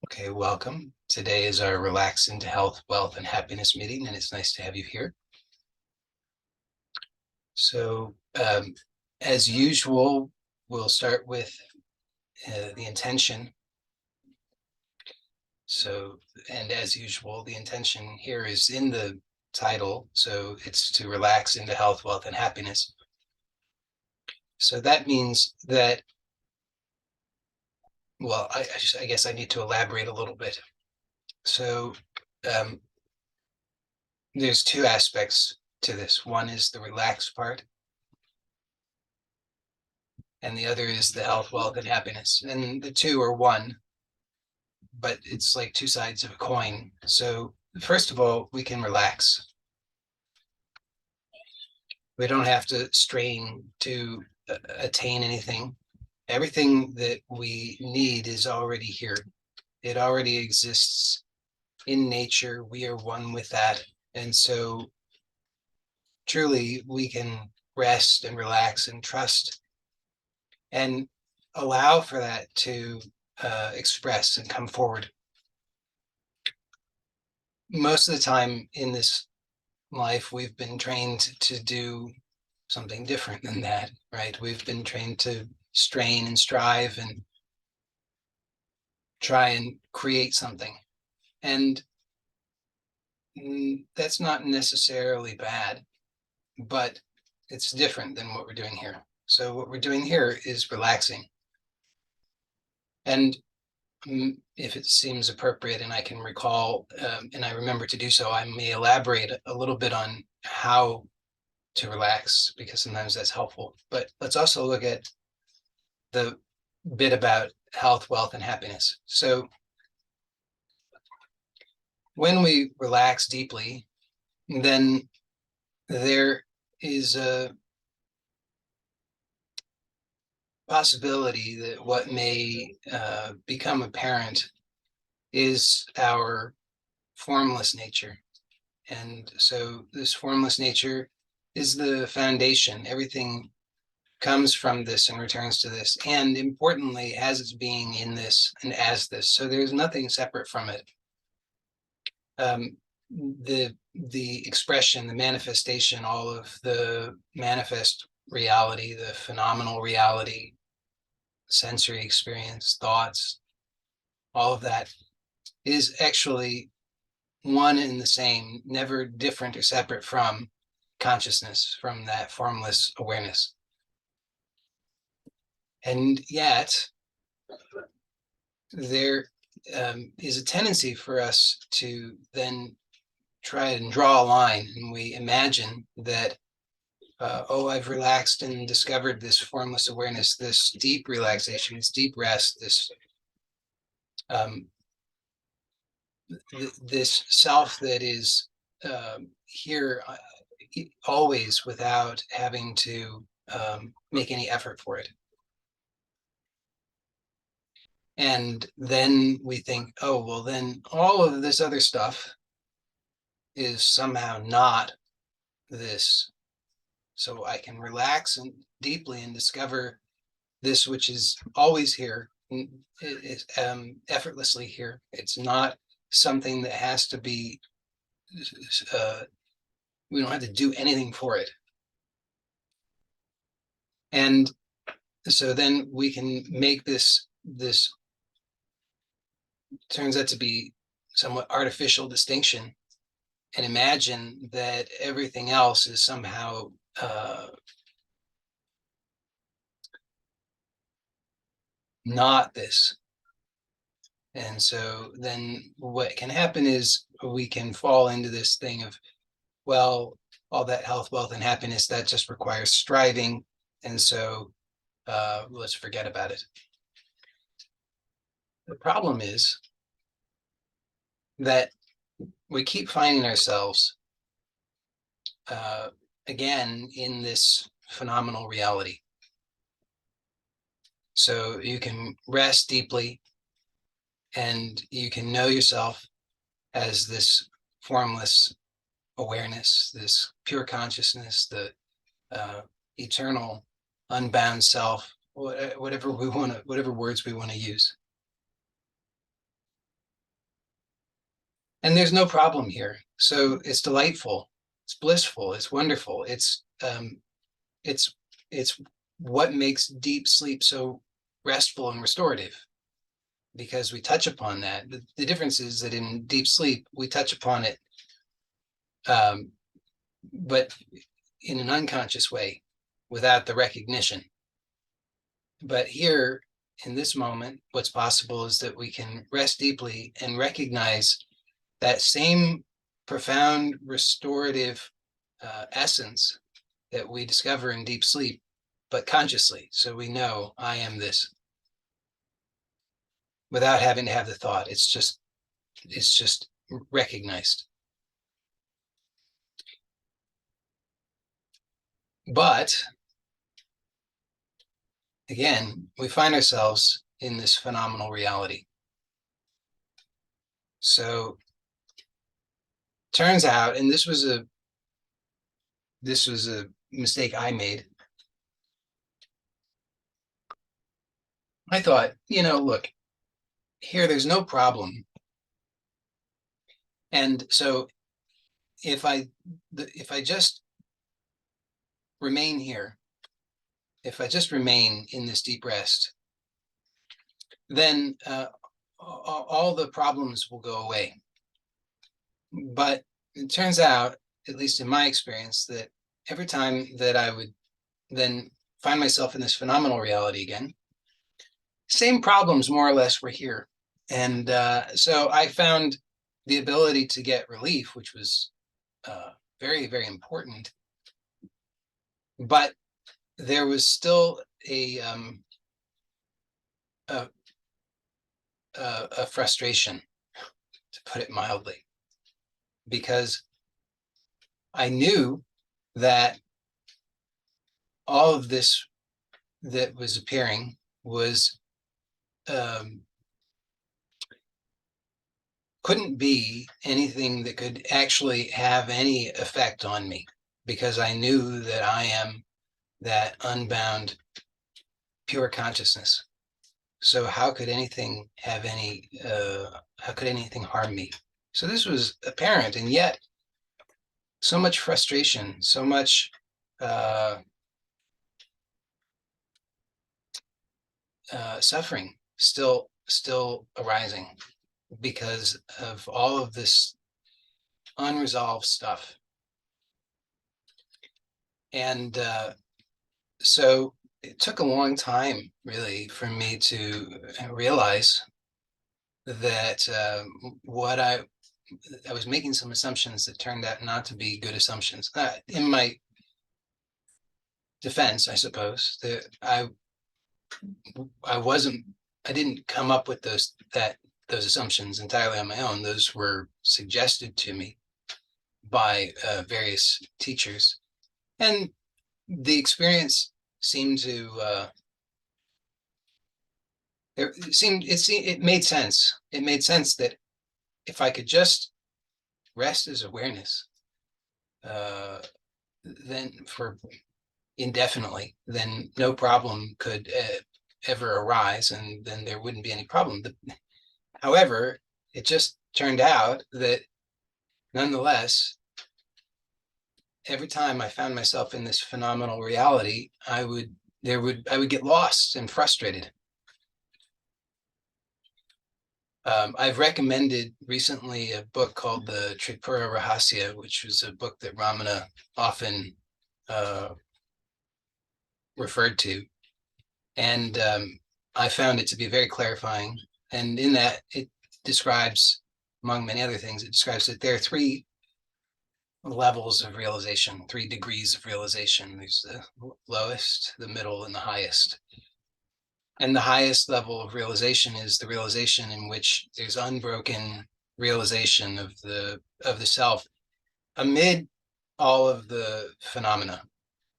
Okay, welcome. Today is our Relax into Health, Wealth, and Happiness meeting, and it's nice to have you here. So, as usual, we'll start with the intention. So, and as usual, the intention here is in the title. So it's to relax into health, wealth, and happiness. So that means that, well, I guess I need to elaborate a little bit. So um, there's two aspects to this. One is the relaxed part, and the other is the health, wealth, and happiness. And the two are one, but it's like two sides of a coin. So first of all, we can relax. We don't have to strain to attain anything. Everything that we need is already here. It already exists in nature. We are one with that. And so truly we can rest and relax and trust and allow for that to express and come forward. Most of the time in this life, we've been trained to do something different than that, right? We've been trained to strain and strive and try and create something. And that's not necessarily bad, but it's different than what we're doing here. So what we're doing here is relaxing. And if it seems appropriate and I can recall and I remember to do so, I may elaborate a little bit on how to relax because sometimes that's helpful. But let's also look at the bit about health, wealth, and happiness. So when we relax deeply, then there is a possibility that what may become apparent is our formless nature. And so this formless nature is the foundation. Everything comes from this and returns to this, and importantly, has its being in this and as this. So there's nothing separate from it. Um, the expression, the manifestation, all of the manifest reality, the phenomenal reality, sensory experience, thoughts, all of that is actually one and the same, never different or separate from consciousness, from that formless awareness. And yet, there is a tendency for us to then try and draw a line, and we imagine that, oh, I've relaxed and discovered this formless awareness, this deep relaxation, this deep rest, um, this self that is here always without having to make any effort for it. And then we think, oh, well, then all of this other stuff is somehow not this. So I can relax and deeply and discover this, which is always here, is effortlessly here. It's not something that has to be, we don't have to do anything for it. And so then we can make this turns out to be somewhat artificial distinction and imagine that everything else is somehow not this. And so then what can happen is we can fall into this thing of, well, all that health, wealth, and happiness, that just requires striving. And so let's forget about it. The problem is that we keep finding ourselves again in this phenomenal reality. So you can rest deeply and you can know yourself as this formless awareness, this pure consciousness, the eternal, unbound self, whatever we want to, whatever words we want to use. And there's no problem here. So it's delightful, it's blissful, it's wonderful. It's it's what makes deep sleep so restful and restorative, because we touch upon that. The difference is that in deep sleep we touch upon it, but in an unconscious way, without the recognition. But here, in this moment, what's possible is that we can rest deeply and recognize that same profound restorative essence that we discover in deep sleep, but consciously. So we know I am this, without having to have the thought. It's just recognized. But again, we find ourselves in this phenomenal reality. So turns out, and this was a mistake I made. I thought, look, here there's no problem. And so if I just remain here, if I just remain in this deep rest, then all the problems will go away. But it turns out, at least in my experience, that every time that I would then find myself in this phenomenal reality again, same problems more or less were here. And so I found the ability to get relief, which was very, very important. But there was still a frustration, to put it mildly, because I knew that all of this that was appearing was couldn't be anything that could actually have any effect on me, because I knew that I am that unbound pure consciousness. So how could anything have any how could anything harm me? So this was apparent, and yet so much frustration, so much suffering still arising, because of all of this unresolved stuff. And so it took a long time, really, for me to realize that what I was making some assumptions that turned out not to be good assumptions. In my defense, I suppose, that I didn't come up with those assumptions entirely on my own. Those were suggested to me by various teachers, and the experience seemed to it made sense. It made sense that if I could just rest as awareness, then for indefinitely, then no problem could ever arise, and then there wouldn't be any problem. However, it just turned out that nonetheless, every time I found myself in this phenomenal reality, I would get lost and frustrated. I've recommended recently a book called the Tripura Rahasya, which was a book that Ramana often referred to. And I found it to be very clarifying. And in that, it describes, among many other things, it describes that there are three levels of realization, 3 degrees of realization. There's the lowest, the middle, and the highest. And the highest level of realization is the realization in which there's unbroken realization of the self amid all of the phenomena.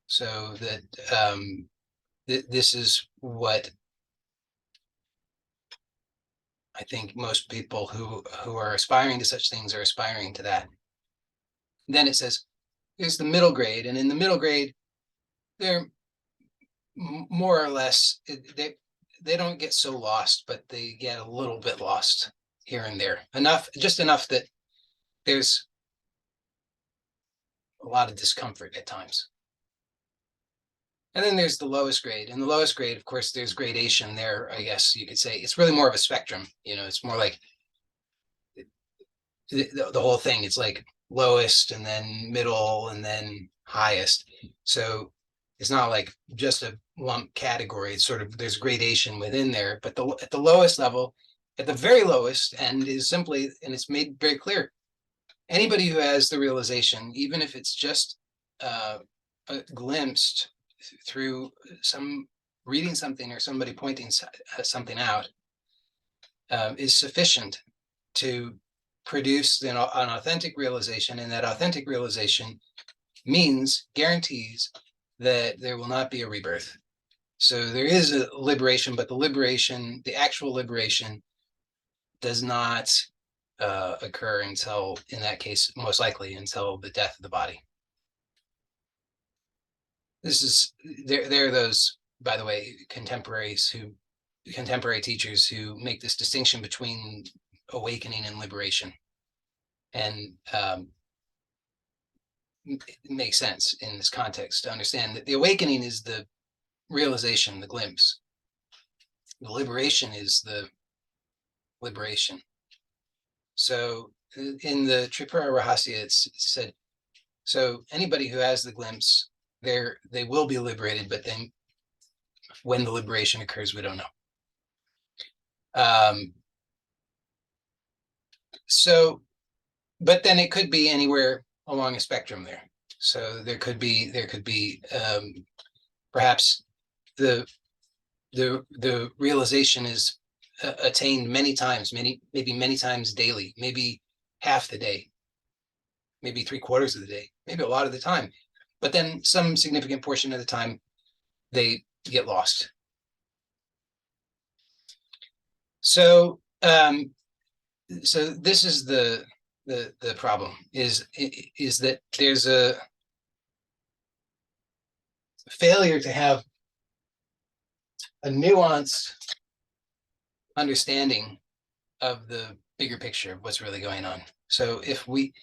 So that this is what I think most people who are aspiring to such things are aspiring to that. Then it says, here's the middle grade. And in the middle grade, they're more or less, they don't get so lost, but they get a little bit lost here and there. Just enough that there's a lot of discomfort at times. And then there's the lowest grade. And the lowest grade, of course, there's gradation there, I guess you could say. It's really more of a spectrum. It's more like the whole thing. It's like lowest and then middle and then highest. So it's not like just a lump category. It's sort of, there's gradation within there. But at the lowest level, at the very lowest end is simply, and it's made very clear, anybody who has the realization, even if it's just glimpsed through some reading something or somebody pointing something out, is sufficient to produce an authentic realization. And that authentic realization guarantees that there will not be a rebirth. So there is a liberation, but the actual liberation does not occur until, in that case, most likely until the death of the body. There are those, by the way, contemporary teachers who make this distinction between awakening and liberation. And it makes sense in this context to understand that the awakening is the realization, the glimpse. The liberation is the liberation. So in the Tripura Rahasya, it's said, so anybody who has the glimpse, they will be liberated, but then when the liberation occurs, we don't know. But then it could be anywhere along a spectrum there. So there could be perhaps the realization is attained many times, maybe many times daily, maybe half the day, maybe 3/4 of the day, maybe a lot of the time. But then some significant portion of the time, they get lost. So this is the problem is that there's a failure to have a nuanced understanding of the bigger picture of what's really going on. So if we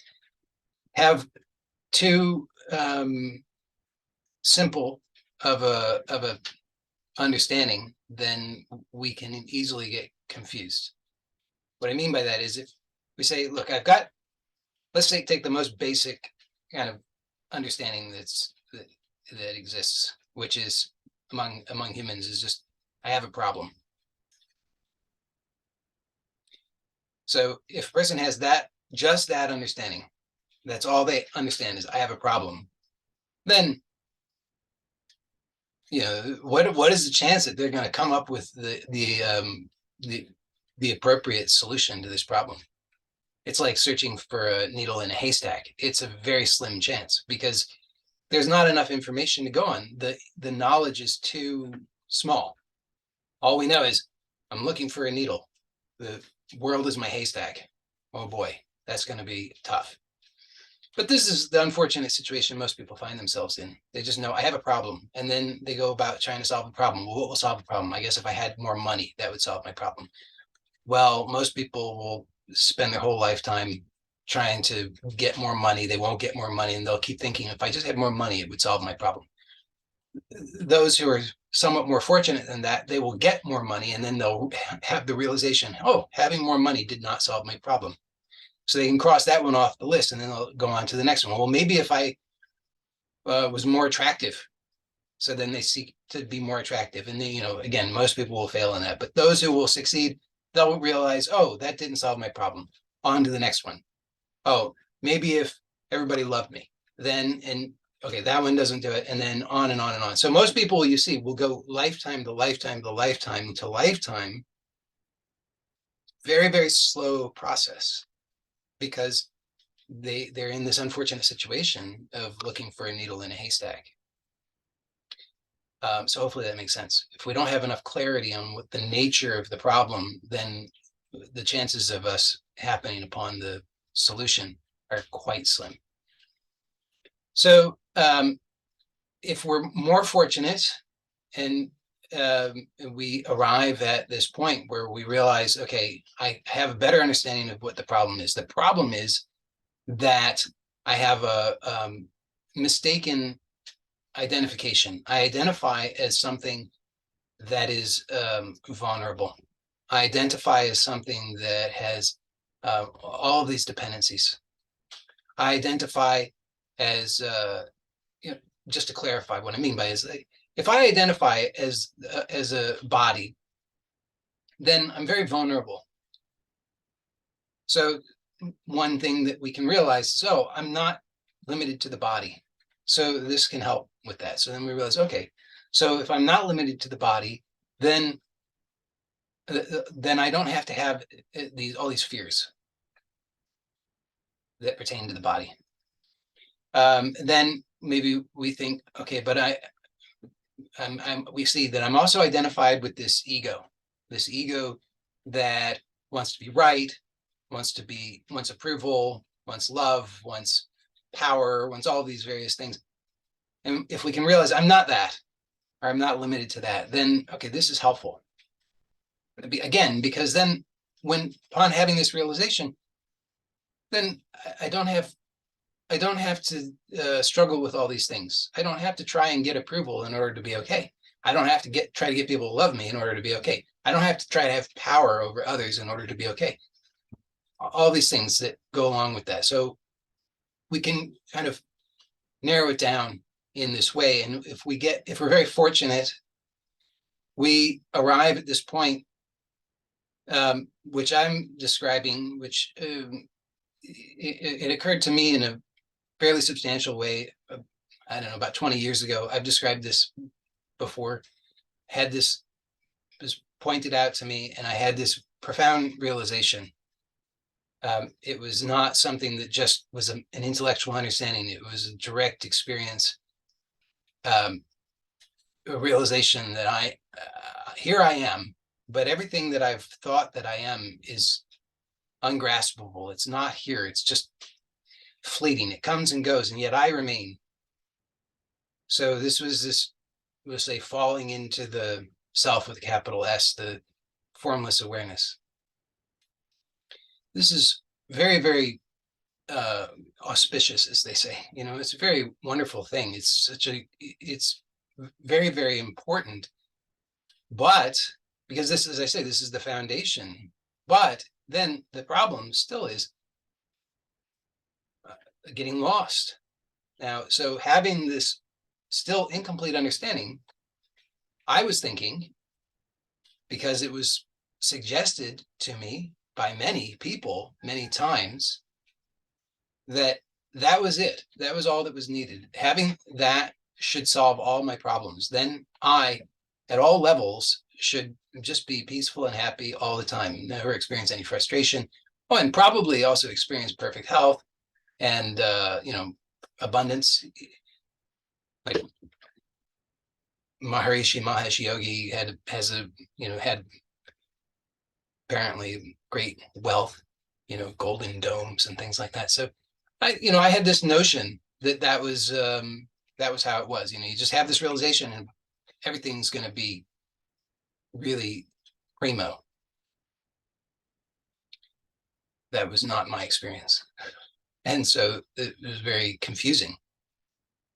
have too simple of a understanding, then we can easily get confused. What I mean by that is, if we say, look, let's say take the most basic kind of understanding that exists, which is among humans, is just, I have a problem. So if a person has just that understanding, that's all they understand is I have a problem, then what is the chance that they're going to come up with the appropriate solution to this problem? It's like searching for a needle in a haystack. It's a very slim chance because there's not enough information to go on. The knowledge is too small. All we know is I'm looking for a needle. The world is my haystack. Oh boy, that's going to be tough. But this is the unfortunate situation most people find themselves in. They just know I have a problem, and then they go about trying to solve the problem. Well, what will solve the problem? I guess if I had more money, that would solve my problem. Well, most people will spend their whole lifetime trying to get more money. They won't get more money, and they'll keep thinking, if I just had more money, it would solve my problem. Those who are somewhat more fortunate than that, they will get more money, and then they'll have the realization, oh, having more money did not solve my problem. So they can cross that one off the list, and then they'll go on to the next one. Well, maybe if I was more attractive. So then they seek to be more attractive. And then, again, most people will fail in that. But those who will succeed, they'll realize, oh, that didn't solve my problem. On to the next one. Oh, maybe if everybody loved me, then, and okay, that one doesn't do it. And then on and on and on. So most people, you see, will go lifetime to lifetime to lifetime to lifetime. Very, very slow process, because they're in this unfortunate situation of looking for a needle in a haystack. So hopefully that makes sense. If we don't have enough clarity on what the nature of the problem, then the chances of us happening upon the solution are quite slim. So if we're more fortunate and we arrive at this point where we realize, okay, I have a better understanding of what the problem is. The problem is that I have a mistaken identification. I identify as something that is vulnerable. I identify as something that has all of these dependencies. I identify as, you know, just to clarify what I mean by is, if I identify as a body, then I'm very vulnerable. So one thing that we can realize is, oh, I'm not limited to the body. So this can help with that. So then we realize, okay, so if I'm not limited to the body, then I don't have to have all these fears that pertain to the body. Then maybe we think, okay, but we see that I'm also identified with this ego that wants to be right, wants approval, wants love, wants power, wants all these various things. And if we can realize I'm not that, or I'm not limited to that, then okay, this is helpful. Again, because then upon having this realization, then I don't have to struggle with all these things. I don't have to try and get approval in order to be okay. I don't have to try to get people to love me in order to be okay. I don't have to try to have power over others in order to be okay. All these things that go along with that. So we can kind of narrow it down in this way. And if we're very fortunate, we arrive at this point, which I'm describing, which it occurred to me in a fairly substantial way. I don't know, about 20 years ago. I've described this before. Had this was pointed out to me, and I had this profound realization. It was not something that just was an intellectual understanding. It was a direct experience, a realization that here I am, but everything that I've thought that I am is ungraspable. It's not here. It's just fleeting. It comes and goes, and yet I remain. So we'll say, falling into the self with a capital S, the formless awareness. This is very, very auspicious, as they say. It's a very wonderful thing. It's very, very important. But because this, as I say, this is the foundation. But then the problem still is getting lost. Now, so having this still incomplete understanding, I was thinking, because it was suggested to me by many people many times, that was it. That was all that was needed. Having that should solve all my problems. Then I, at all levels, should just be peaceful and happy all the time, never experience any frustration. Oh, and probably also experience perfect health and abundance. Like Maharishi Mahesh Yogi had apparently great wealth, golden domes and things like that. So I had this notion that was how it was. You just have this realization and everything's going to be really primo. That was not my experience. And so it was very confusing,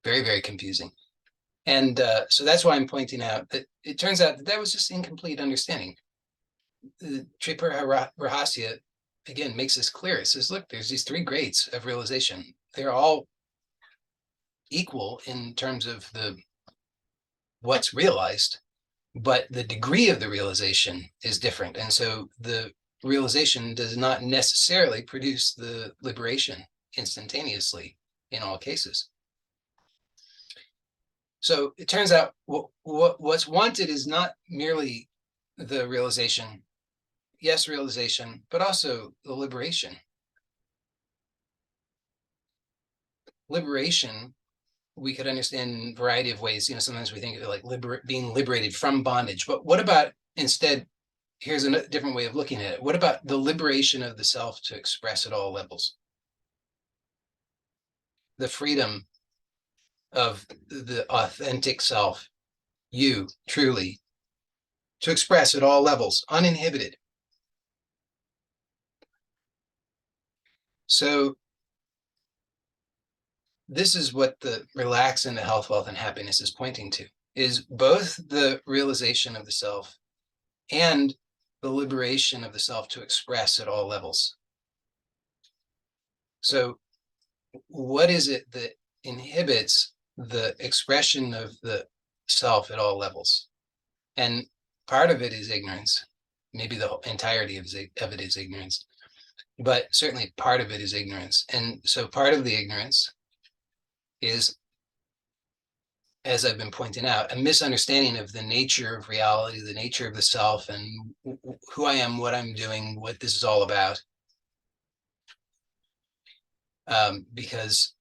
very, very confusing. And so that's why I'm pointing out that it turns out that was just incomplete understanding. The Tripura Rahasya, again, makes this clear. It says, look, there's these three grades of realization. They're all equal in terms of what's realized, but the degree of the realization is different. And so the realization does not necessarily produce the liberation instantaneously in all cases. So it turns out what's wanted is not merely the realization, yes, realization, but also the liberation. Liberation, we could understand in a variety of ways. Sometimes we think of it like being liberated from bondage. But what about instead, here's a different way of looking at it. What about the liberation of the self to express at all levels? The freedom of the authentic self, you truly, to express at all levels, uninhibited. So this is what the relax into health, wealth, and happiness is pointing to, is both the realization of the self and the liberation of the self to express at all levels. So what is it that inhibits the expression of the self at all levels? And part of it is ignorance. Maybe the entirety of it is ignorance, but certainly part of it is ignorance. And so part of the ignorance is, as I've been pointing out, a misunderstanding of the nature of reality, the nature of the self, and who I am, what I'm doing, what this is all about. Because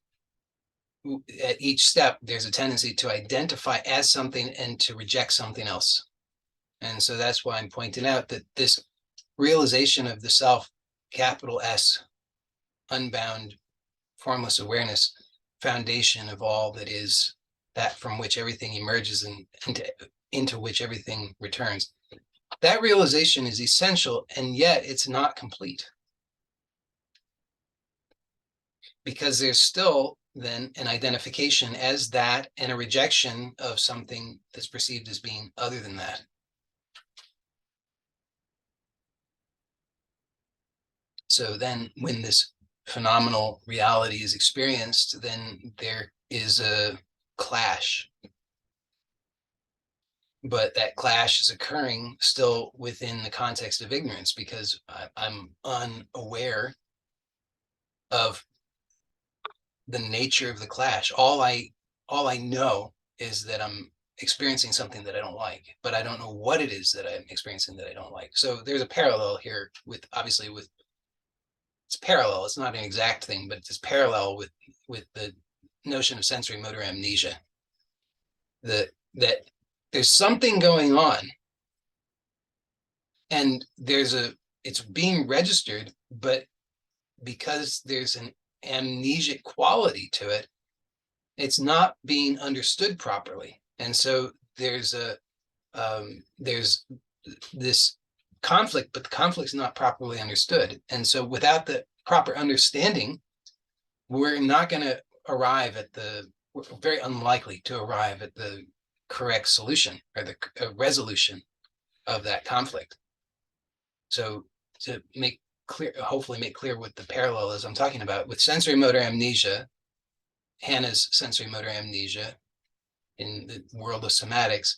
at each step, there's a tendency to identify as something and to reject something else. And so that's why I'm pointing out that this realization of the self, capital S, unbound, formless awareness, foundation of all that is, that from which everything emerges and into which everything returns. That realization is essential, and yet it's not complete. Because there's still then an identification as that and a rejection of something that's perceived as being other than that. So then when this phenomenal reality is experienced, then there is a clash. But that clash is occurring still within the context of ignorance, because I'm unaware of the nature of the clash. All I know is that I'm experiencing something that I don't like, but I don't know what it is that I'm experiencing that I don't like. So there's a parallel here with, obviously, with, it's parallel. It's not an exact thing, but it's parallel with the notion of sensory motor amnesia. That there's something going on, and it's being registered, but because there's an amnesic quality to it, it's not being understood properly. And so there's this conflict, but the conflict's not properly understood. And so without the proper understanding, we're not going to we're very unlikely to arrive at the correct solution or the resolution of that conflict. So to hopefully make clear what the parallel is I'm talking about with sensory motor amnesia, Hannah's sensory motor amnesia in the world of somatics,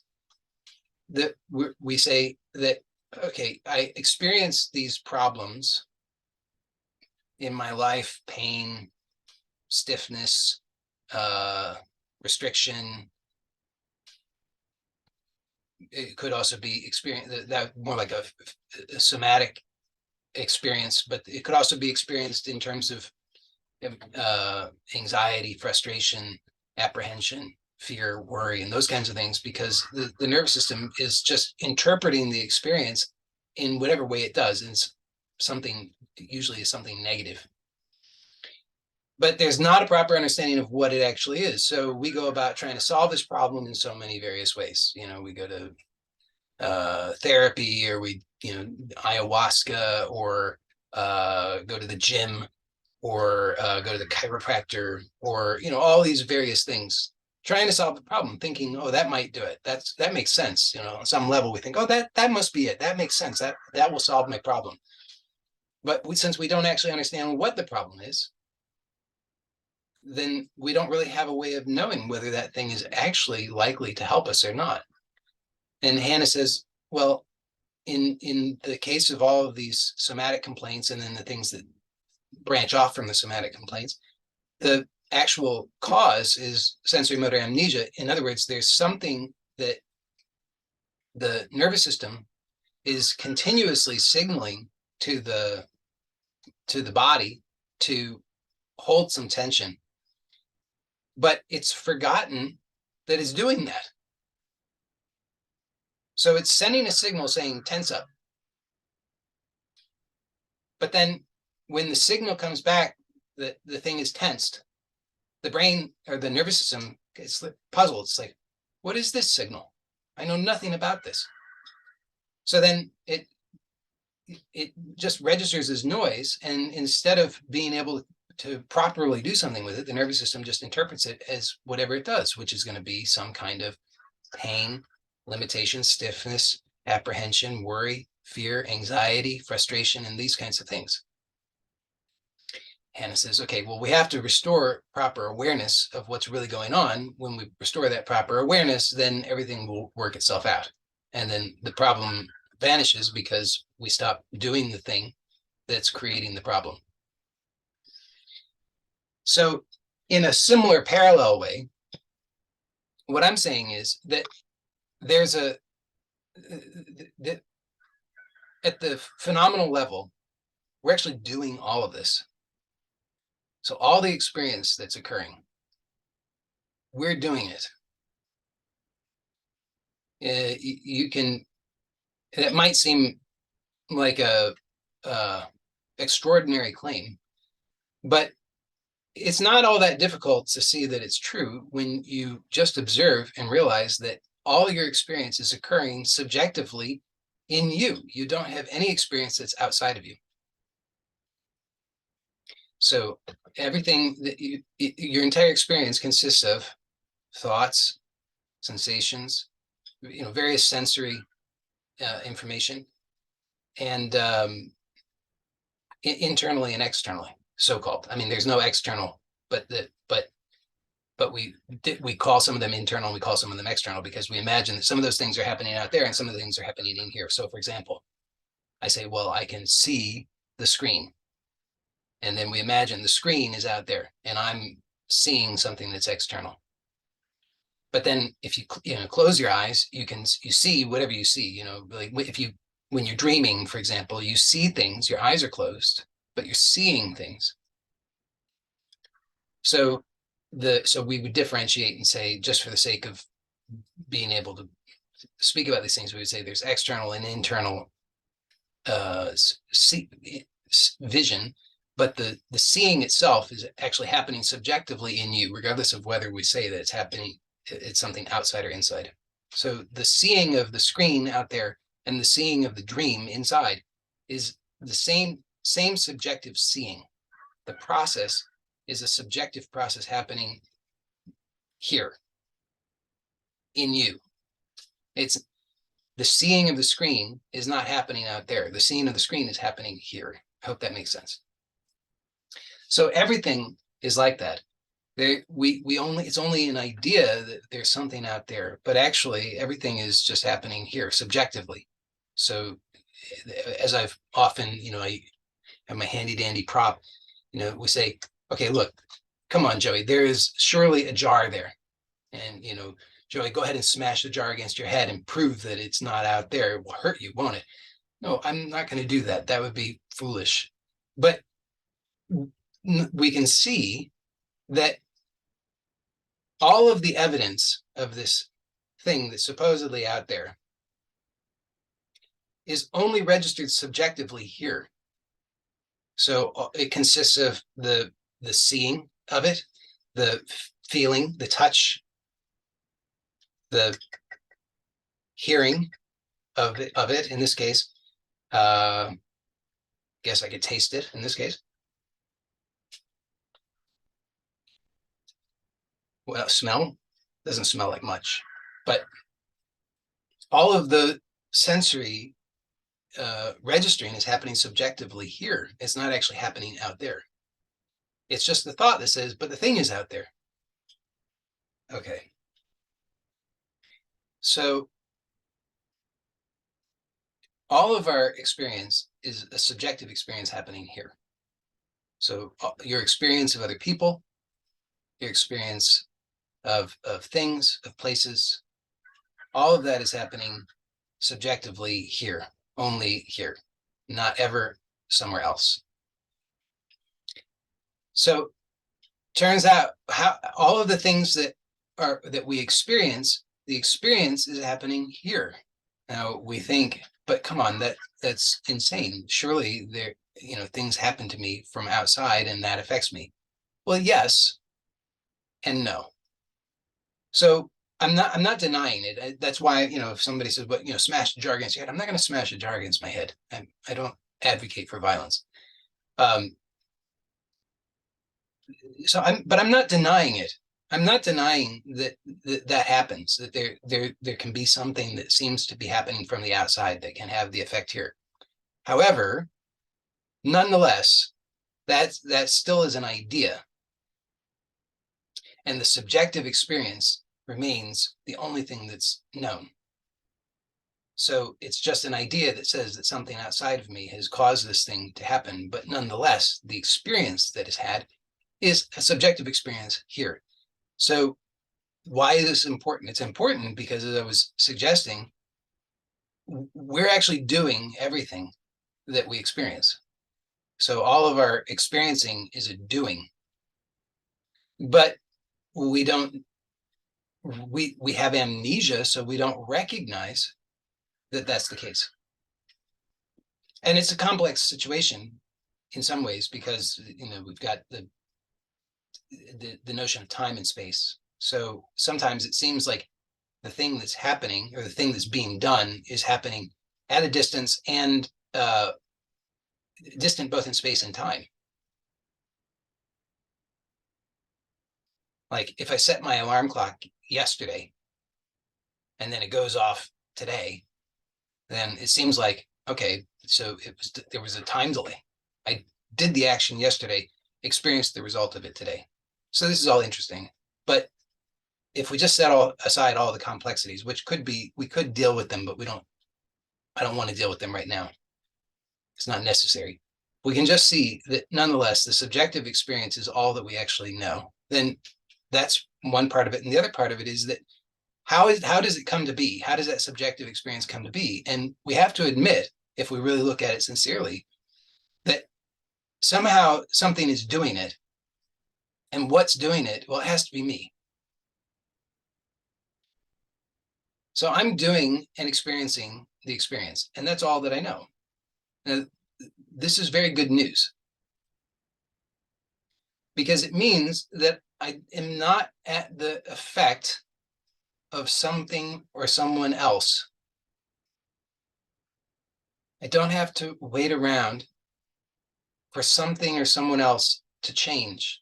that we say that, okay, I experience these problems in my life: pain, stiffness, restriction. It could also be that more like a somatic experience, but it could also be experienced in terms of anxiety, frustration, apprehension, fear, worry, and those kinds of things, because the nervous system is just interpreting the experience in whatever way it does, and usually is something negative. But there's not a proper understanding of what it actually is. So we go about trying to solve this problem in so many various ways. We go to therapy, or we, ayahuasca, or go to the gym, or go to the chiropractor, or, all these various things, trying to solve the problem, thinking, oh, that might do it. That makes sense. On some level, we think, oh, that must be it. That makes sense. That will solve my problem. But since we don't actually understand what the problem is, then we don't really have a way of knowing whether that thing is actually likely to help us or not. And Hannah says, well, in the case of all of these somatic complaints, and then the things that branch off from the somatic complaints, the actual cause is sensory motor amnesia. In other words, there's something that the nervous system is continuously signaling to the body to hold some tension, but it's forgotten that it's doing that. So it's sending a signal saying tense up, but then when the signal comes back, the thing is tensed, the brain or the nervous system gets puzzled. It's like, what is this signal? I know nothing about this. So then it just registers as noise, and instead of being able to properly do something with it, the nervous system just interprets it as whatever it does, which is going to be some kind of pain, limitation, stiffness, apprehension, worry, fear, anxiety, frustration, and these kinds of things. Hannah says, okay, well, we have to restore proper awareness of what's really going on. When we restore that proper awareness, then everything will work itself out. And then the problem vanishes because we stop doing the thing that's creating the problem. So in a similar parallel way, what I'm saying is that there's that at the phenomenal level, we're actually doing all of this. So all the experience that's occurring, we're doing it. You can, it might seem like a extraordinary claim, but it's not all that difficult to see that it's true when you just observe and realize that all your experience is occurring subjectively in you. You don't have any experience that's outside of you. So everything that your entire experience consists of thoughts, sensations, various sensory information, and internally and externally, so-called. I mean, there's no external, but we call some of them internal and we call some of them external because we imagine that some of those things are happening out there and some of the things are happening in here. So for example, I say, well, I can see the screen. And then we imagine the screen is out there and I'm seeing something that's external. But then if you close your eyes, you see whatever you see, like when you're dreaming, for example, you see things, your eyes are closed, but you're seeing things. So we would differentiate and say, just for the sake of being able to speak about these things, we would say there's external and internal vision, but the seeing itself is actually happening subjectively in you, regardless of whether we say that it's something outside or inside. So the seeing of the screen out there and the seeing of the dream inside is the same subjective seeing. The process is a subjective process happening here in you. It's the seeing of the screen is not happening out there. The seeing of the screen is happening here. I hope that makes sense. So everything is like that. It's only an idea that there's something out there, but actually everything is just happening here subjectively. So as I've often, I have my handy dandy prop, we say, okay, look, come on, Joey, there is surely a jar there. And, Joey, go ahead and smash the jar against your head and prove that it's not out there. It will hurt you, won't it? No, I'm not going to do that. That would be foolish. But we can see that all of the evidence of this thing that's supposedly out there is only registered subjectively here. So it consists of the seeing of it, the feeling, the touch, the hearing of it in this case. Guess I could taste it in this case. Well, smell doesn't smell like much, but all of the sensory registering is happening subjectively here. It's not actually happening out there. It's just the thought that says, but the thing is out there. Okay. So all of our experience is a subjective experience happening here. So your experience of other people, your experience of things, of places, all of that is happening subjectively here, only here, not ever somewhere else. So turns out how all of the things that we experience, the experience is happening here. Now we think, but come on, that's insane. Surely things happen to me from outside and that affects me. Well, yes and no. So I'm not denying it. That's why, if somebody says, but smash a jar against your head, I'm not going to smash a jar against my head. I don't advocate for violence. but I'm not denying it. I'm not denying that happens, that there can be something that seems to be happening from the outside that can have the effect here. However, nonetheless, that still is an idea, and the subjective experience remains the only thing that's known. So it's just an idea that says that something outside of me has caused this thing to happen, but nonetheless, the experience that is had is a subjective experience here. So why is this important? It's important because, as I was suggesting, we're actually doing everything that we experience. So all of our experiencing is a doing, but we don't, we have amnesia, so we don't recognize that that's the case. And it's a complex situation in some ways because, we've got the notion of time and space. So sometimes it seems like the thing that's happening or the thing that's being done is happening at a distance and distant both in space and time. Like if I set my alarm clock yesterday and then it goes off today, then it seems like, okay, so there was a time delay. I did the action yesterday, experienced the result of it today. So this is all interesting. But if we just set aside all the complexities, which we could deal with them, but I don't want to deal with them right now. It's not necessary. We can just see that nonetheless, the subjective experience is all that we actually know. Then that's one part of it. And the other part of it is that how does it come to be? How does that subjective experience come to be? And we have to admit, if we really look at it sincerely, that somehow something is doing it. And what's doing it? Well, it has to be me. So I'm doing and experiencing the experience, and that's all that I know. Now, this is very good news because it means that I am not at the effect of something or someone else. I don't have to wait around for something or someone else to change.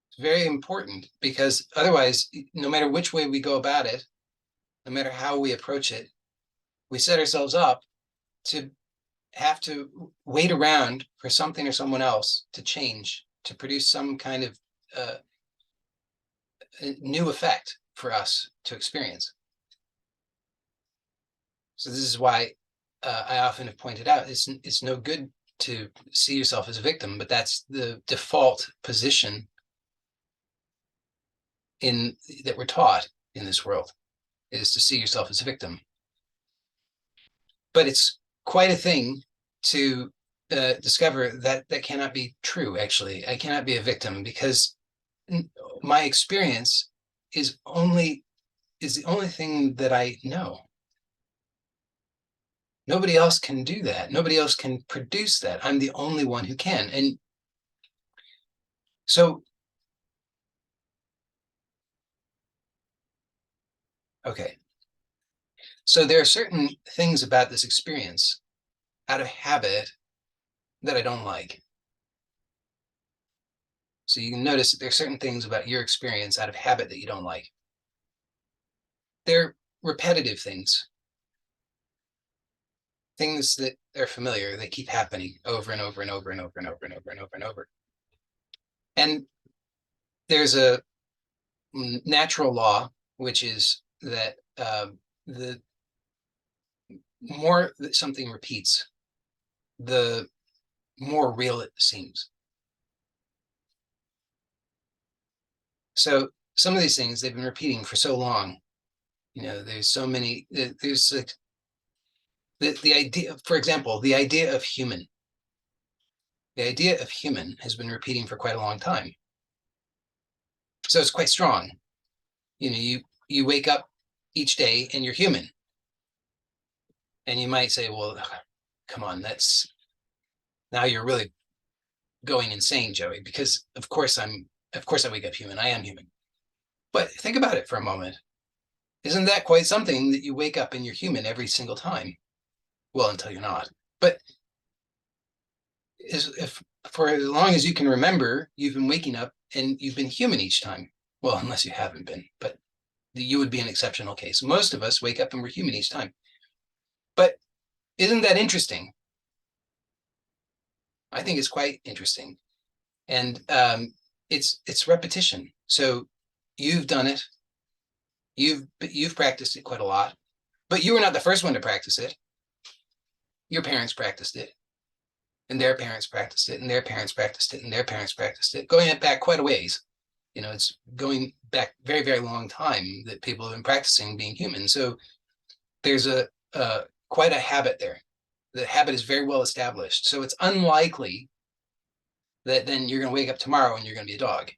It's very important because otherwise, no matter which way we go about it, no matter how we approach it, we set ourselves up to have to wait around for something or someone else to change, to produce some kind of new effect for us to experience. So this is why I often have pointed out it's no good to see yourself as a victim, but that's the default position that we're taught in this world, is to see yourself as a victim. But it's quite a thing to discover that cannot be true. Actually, I cannot be a victim because my experience is the only thing that I know. Nobody else can do that. Nobody else can produce that. I'm the only one who can. And so, okay. So there are certain things about this experience out of habit that I don't like. So you can notice that there are certain things about your experience out of habit that you don't like. They're repetitive things that are familiar, they keep happening over and over and over and over and over and over and over and over. And there's a natural law, which is that the more that something repeats, the more real it seems. So some of these things they've been repeating for so long. There's so many. There's like the idea, for example, the idea of human. The idea of human has been repeating for quite a long time. So it's quite strong. You wake up each day and you're human. And you might say, well, come on, now you're really going insane, Joey, because of course I wake up human. I am human. But think about it for a moment. Isn't that quite something that you wake up and you're human every single time? Well, until you're not. But is if for as long as you can remember, you've been waking up and you've been human each time. Well, unless you haven't been, but you would be an exceptional case. Most of us wake up and we're human each time. But isn't that interesting? I think it's quite interesting. And it's repetition. So you've done it. You've practiced it quite a lot, but you were not the first one to practice it. Your parents practiced it, and their parents practiced it, and their parents practiced it, and their parents practiced it, going back quite a ways. It's going back very, very long time that people have been practicing being human. So there's a quite a habit there. The habit is very well established. So it's unlikely that then you're going to wake up tomorrow and you're going to be a dog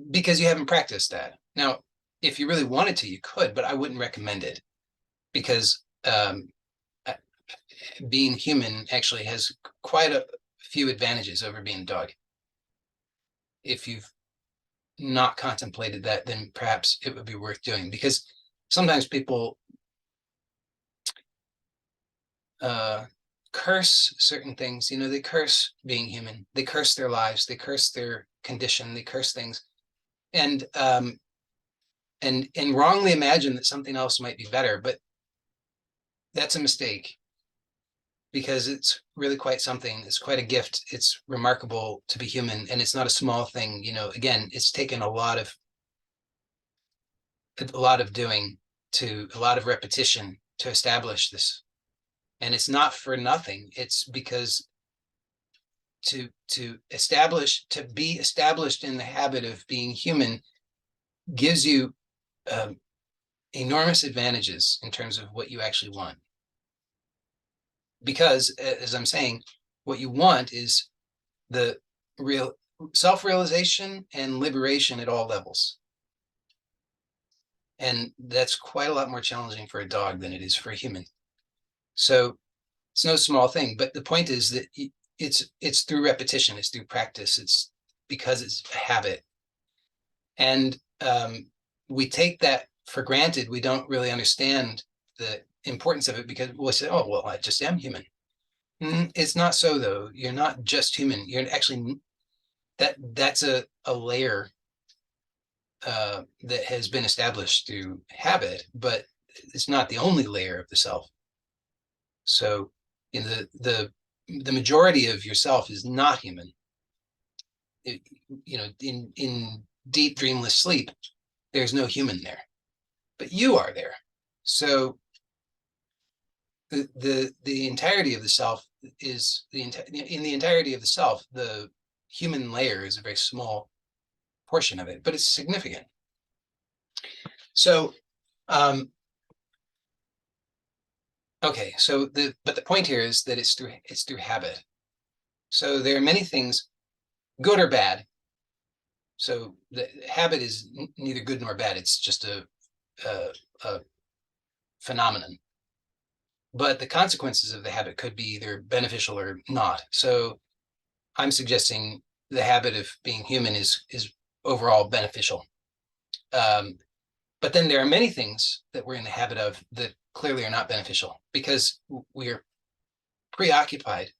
because you haven't practiced that. Now, if you really wanted to, you could, but I wouldn't recommend it because being human actually has quite a few advantages over being a dog. If you've not contemplated that, then perhaps it would be worth doing, because sometimes people curse certain things. They curse being human. They curse their lives. They curse their condition. They curse things, and wrongly imagine that something else might be better. But that's a mistake, because it's really quite something. It's quite a gift. It's remarkable to be human, and it's not a small thing. Again, it's taken a lot of doing, to a lot of repetition to establish this. And it's not for nothing. It's because to be established in the habit of being human gives you enormous advantages in terms of what you actually want. Because, as I'm saying, what you want is the real self-realization and liberation at all levels. And that's quite a lot more challenging for a dog than it is for a human. So it's no small thing. But the point is that it's through repetition, it's through practice, it's because it's a habit. And we take that for granted. We don't really understand the importance of it, because we'll say, oh, well, I just am human. It's not so, though. You're not just human. You're actually, that's a layer that has been established through habit, but it's not the only layer of the self. So in the majority of yourself is not human. In deep dreamless sleep, there's no human there, but you are there. So the entirety of the self is in the entirety of the self, the human layer is a very small portion of it, but it's significant. So okay, so the point here is that it's through habit. So there are many things, good or bad. So the habit is neither good nor bad. It's just a phenomenon. But the consequences of the habit could be either beneficial or not. So I'm suggesting the habit of being human is overall beneficial. But then there are many things that we're in the habit of that clearly are not beneficial, because we are preoccupied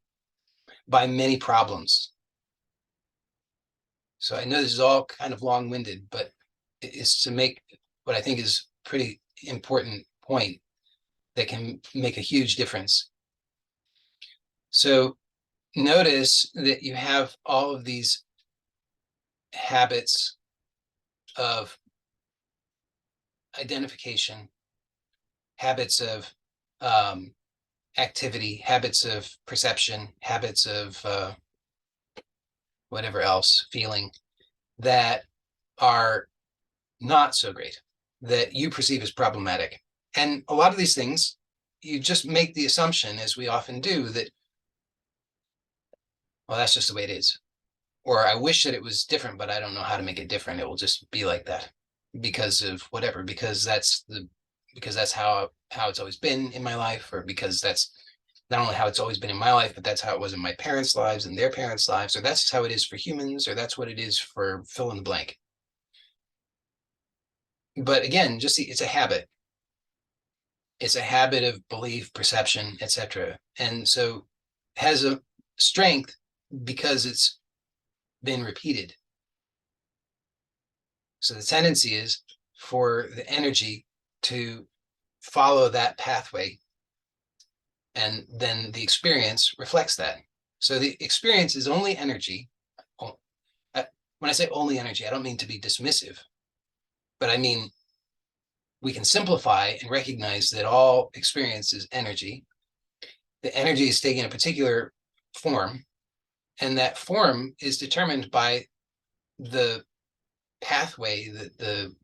by many problems. So I know this is all kind of long-winded, but it's to make what I think is pretty important point that can make a huge difference. So notice that you have all of these habits of identification, habits of activity, habits of perception, habits of whatever else, feeling, that are not so great, that you perceive as problematic. And a lot of these things, you just make the assumption, as we often do, that, well, that's just the way it is. Or I wish that it was different, but I don't know how to make it different. It will just be like that because of whatever, because that's how it's always been in my life, or because that's not only how it's always been in my life, but that's how it was in my parents' lives and their parents' lives, or that's how it is for humans, or that's what it is for fill in the blank. But again, just see, it's a habit. It's a habit of belief, perception, etc. And so has a strength because it's been repeated. So the tendency is for the energy to follow that pathway, and then the experience reflects that. So the experience is only energy. When I say only energy, I don't mean to be dismissive, but I mean we can simplify and recognize that all experience is energy. The energy is taking a particular form, and that form is determined by the pathway that the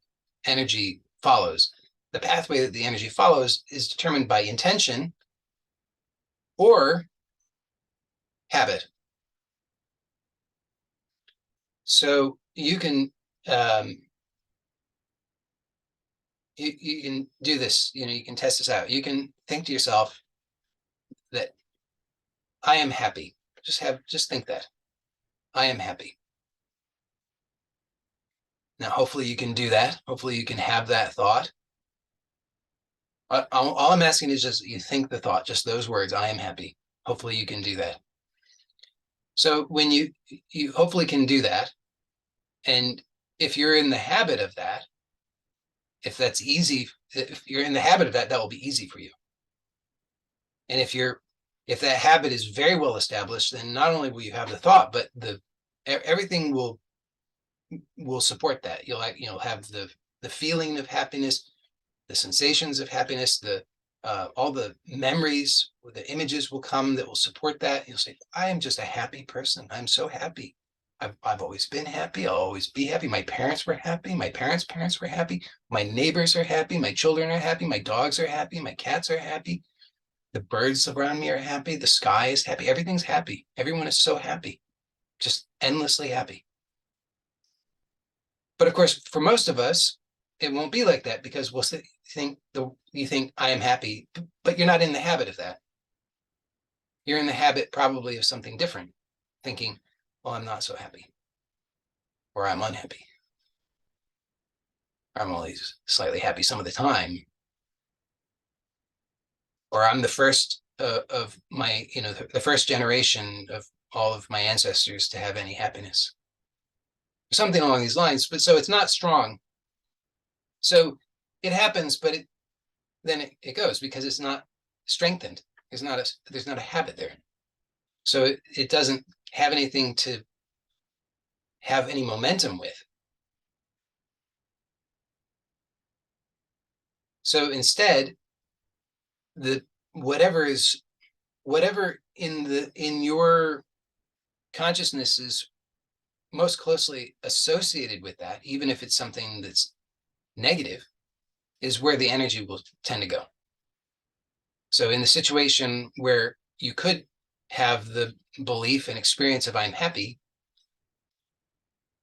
energy follows. The pathway that the energy follows is determined by intention or habit. So you can you can do this. You can test this out. You can think to yourself that I am happy. Just think that I am happy. Now, hopefully you can do that. Hopefully you can have that thought. All I'm asking is just you think the thought, just those words, I am happy. Hopefully you can do that. So when you hopefully can do that, and if you're in the habit of that, if that's easy, if you're in the habit of that, that will be easy for you. And if that habit is very well established, then not only will you have the thought, but everything will support that. You'll have the feeling of happiness, the sensations of happiness, all the memories, the images will come that will support that. You'll say, I am just a happy person. I'm so happy. I've always been happy. I'll always be happy. My parents were happy. My parents were happy. My neighbors are happy. My children are happy. My dogs are happy. My cats are happy. The birds around me are happy. The sky is happy. Everything's happy. Everyone is so happy, just endlessly happy. But of course, for most of us, it won't be like that because you think I am happy, but you're not in the habit of that. You're in the habit probably of something different, thinking, well, I'm not so happy, or I'm unhappy, or I'm only slightly happy some of the time, or I'm the first of my, the first generation of all of my ancestors to have any happiness, something along these lines. But so it's not strong. So it happens, but then it goes because it's not strengthened. There's not a habit there. So it doesn't have anything to have any momentum with. So instead, the whatever in your consciousness is most closely associated with that, even if it's something that's negative, is where the energy will tend to go. So in the situation where you could have the belief and experience of I'm happy,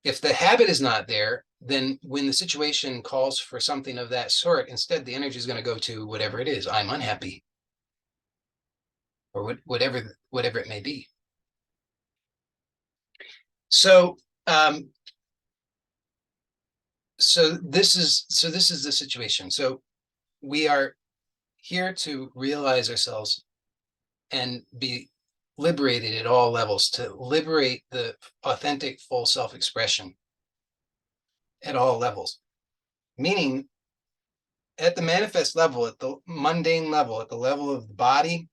if the habit is not there, then when the situation calls for something of that sort, instead the energy is going to go to whatever it is. I'm unhappy, or whatever it may be. So this is the situation. So we are here to realize ourselves and be liberated at all levels, to liberate the authentic full self-expression at all levels, meaning at the manifest level, at the mundane level, at the level of the body,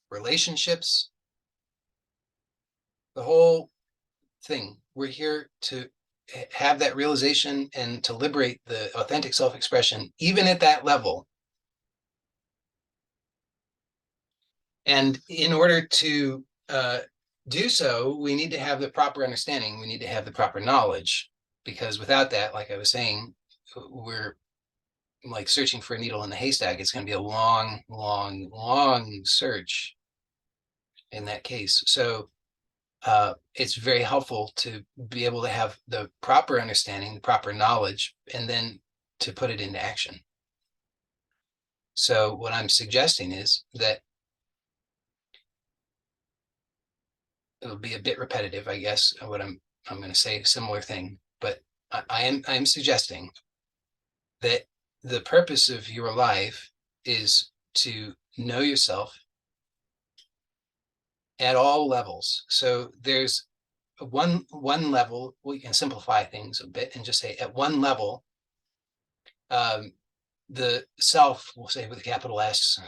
relationships, the whole thing. We're here to have that realization and to liberate the authentic self-expression, even at that level. And in order to do so, we need to have the proper understanding. We need to have the proper knowledge, because without that, like I was saying, we're like searching for a needle in the haystack. It's going to be a long, long, long search in that case. So it's very helpful to be able to have the proper understanding, the proper knowledge, and then to put it into action. So what I'm suggesting is that it'll be a bit repetitive, I guess, what I'm going to say a similar thing, but I'm suggesting that the purpose of your life is to know yourself at all levels. So there's one level, we can simplify things a bit and just say at one level, the self, we'll say with a capital S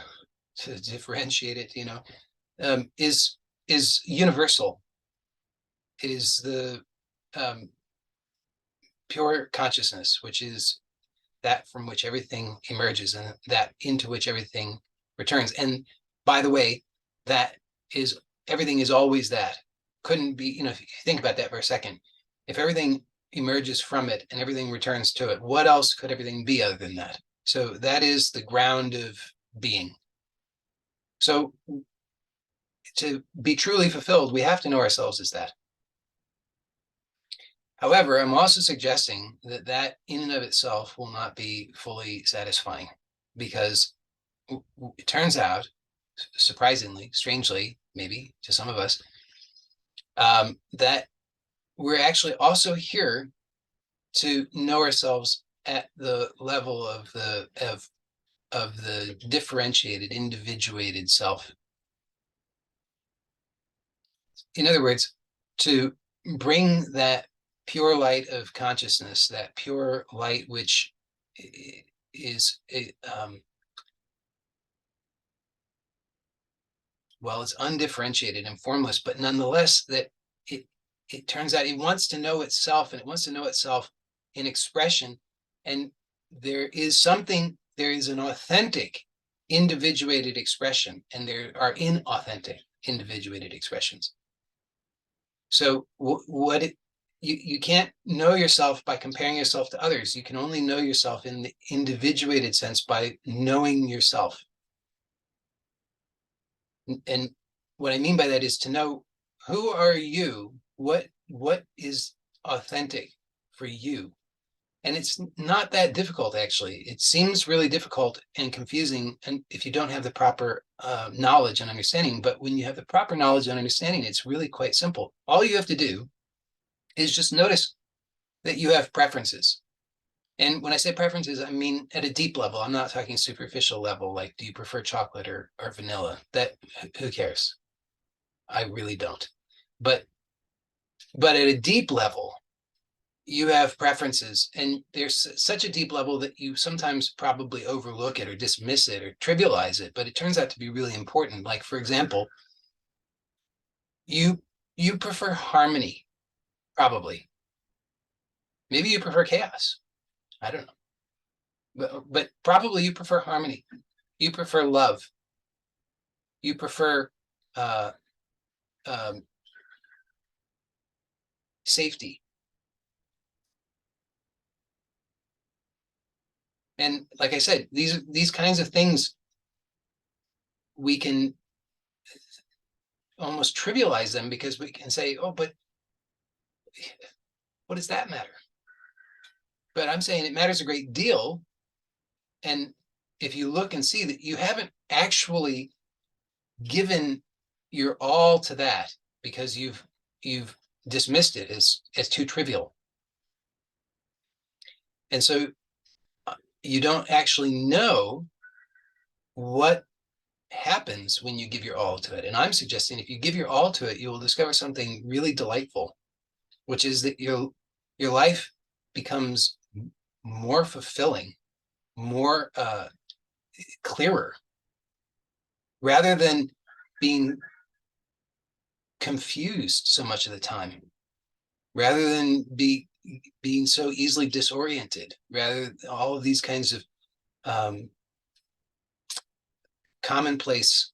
to differentiate it, is universal. It is the pure consciousness, which is that from which everything emerges and that into which everything returns. And by the way, that is, everything is always that. Couldn't be, if you think about that for a second, if everything emerges from it and everything returns to it, what else could everything be other than that? So that is the ground of being. So to be truly fulfilled, we have to know ourselves as that. However, I'm also suggesting that that in and of itself will not be fully satisfying, because it turns out, surprisingly, strangely, maybe to some of us, that we're actually also here to know ourselves at the level of the differentiated, individuated self. In other words, to bring that pure light of consciousness, that pure light which is well, it's undifferentiated and formless, but nonetheless that it turns out it wants to know itself, and it wants to know itself in expression. And there is an authentic individuated expression, and there are inauthentic individuated expressions. So you can't know yourself by comparing yourself to others. You can only know yourself in the individuated sense by knowing yourself. And what I mean by that is to know, who are you? What is authentic for you? And it's not that difficult, actually. It seems really difficult and confusing, and if you don't have the proper knowledge and understanding. But when you have the proper knowledge and understanding, it's really quite simple. All you have to do is just notice that you have preferences. And when I say preferences, I mean at a deep level. I'm not talking superficial level, like, do you prefer chocolate or vanilla? That, who cares? I really don't. But at a deep level, you have preferences, and there's such a deep level that you sometimes probably overlook it or dismiss it or trivialize it, but it turns out to be really important. Like, for example, you prefer harmony, probably. Maybe you prefer chaos. I don't know. But probably you prefer harmony. You prefer love. You prefer safety. And like I said, these kinds of things, we can almost trivialize them because we can say, oh, but what does that matter? But I'm saying it matters a great deal. And if you look and see that you haven't actually given your all to that, because you've dismissed it as too trivial. And so you don't actually know what happens when you give your all to it. And I'm suggesting if you give your all to it, you will discover something really delightful, which is that your life becomes more fulfilling, more clearer, rather than being confused so much of the time, rather than being so easily disoriented, rather all of these kinds of commonplace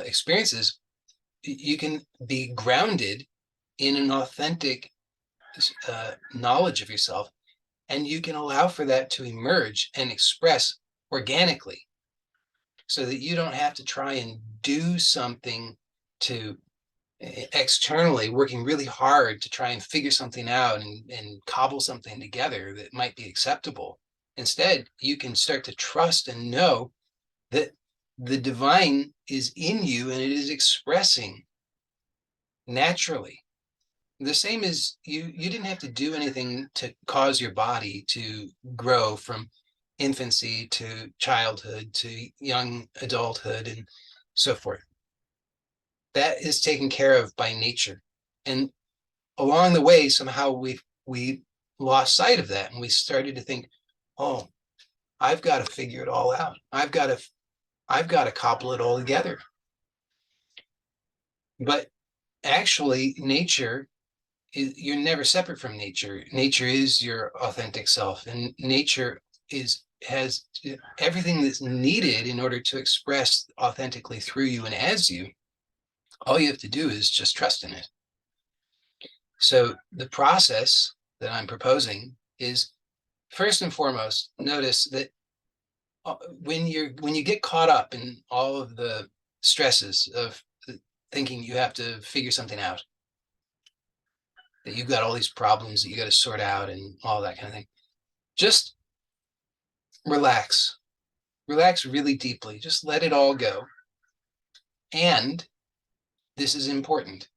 experiences. You can be grounded in an authentic knowledge of yourself, and you can allow for that to emerge and express organically, so that you don't have to try and do something to externally, working really hard to try and figure something out and cobble something together that might be acceptable. Instead, you can start to trust and know that the divine is in you and it is expressing naturally. The same as you didn't have to do anything to cause your body to grow from infancy to childhood to young adulthood and so forth. that is taken care of by nature. And along the way, somehow we lost sight of that, and we started to think, oh, I've got to figure it all out. I've got to cobble it all together. But actually, nature you're never separate from nature. Nature is your authentic self, and nature has everything that's needed in order to express authentically through you and as you. All you have to do is just trust in it. So the process that I'm proposing is, first and foremost, notice that when you get caught up in all of the stresses of thinking you have to figure something out, that you've got all these problems that you got to sort out and all that kind of thing, just relax. Relax really deeply. Just let it all go. And this is important.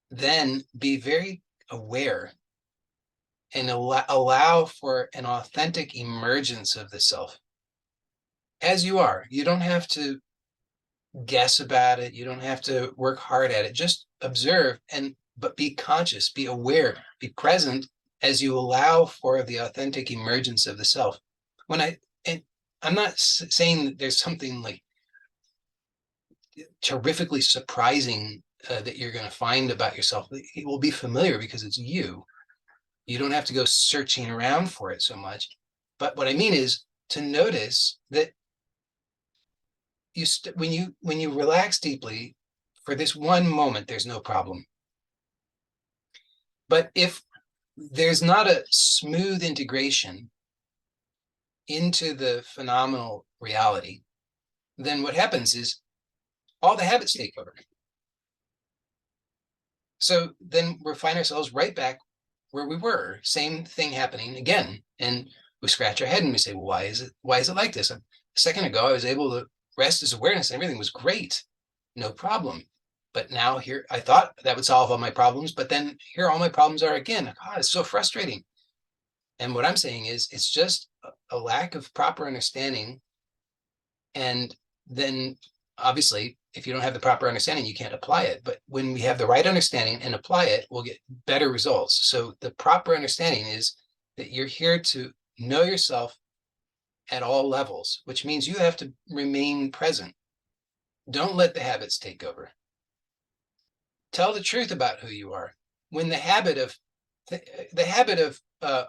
Then be very aware and allow for an authentic emergence of the self as you are. You don't have to guess about it. You don't have to work hard at it. Just observe, but be conscious, be aware, be present as you allow for the authentic emergence of the self. I'm not saying that there's something like terrifically surprising that you're going to find about yourself. It will be familiar because it's you. You don't have to go searching around for it so much. But what I mean is to notice that when you relax deeply for this one moment, there's no problem. But if there's not a smooth integration into the phenomenal reality, then what happens is all the habits take over. So then we find ourselves right back where we were, same thing happening again. And we scratch our head and we say, well, why is it like this? A second ago, I was able to rest as awareness and everything was great, no problem. But now here, I thought that would solve all my problems, but then here all my problems are again. God, it's so frustrating. And what I'm saying is it's just a lack of proper understanding. And then obviously, if you don't have the proper understanding, you can't apply it. But when we have the right understanding and apply it, we'll get better results. So the proper understanding is that you're here to know yourself at all levels, which means you have to remain present. Don't let the habits take over. Tell the truth about who you are. When the habit of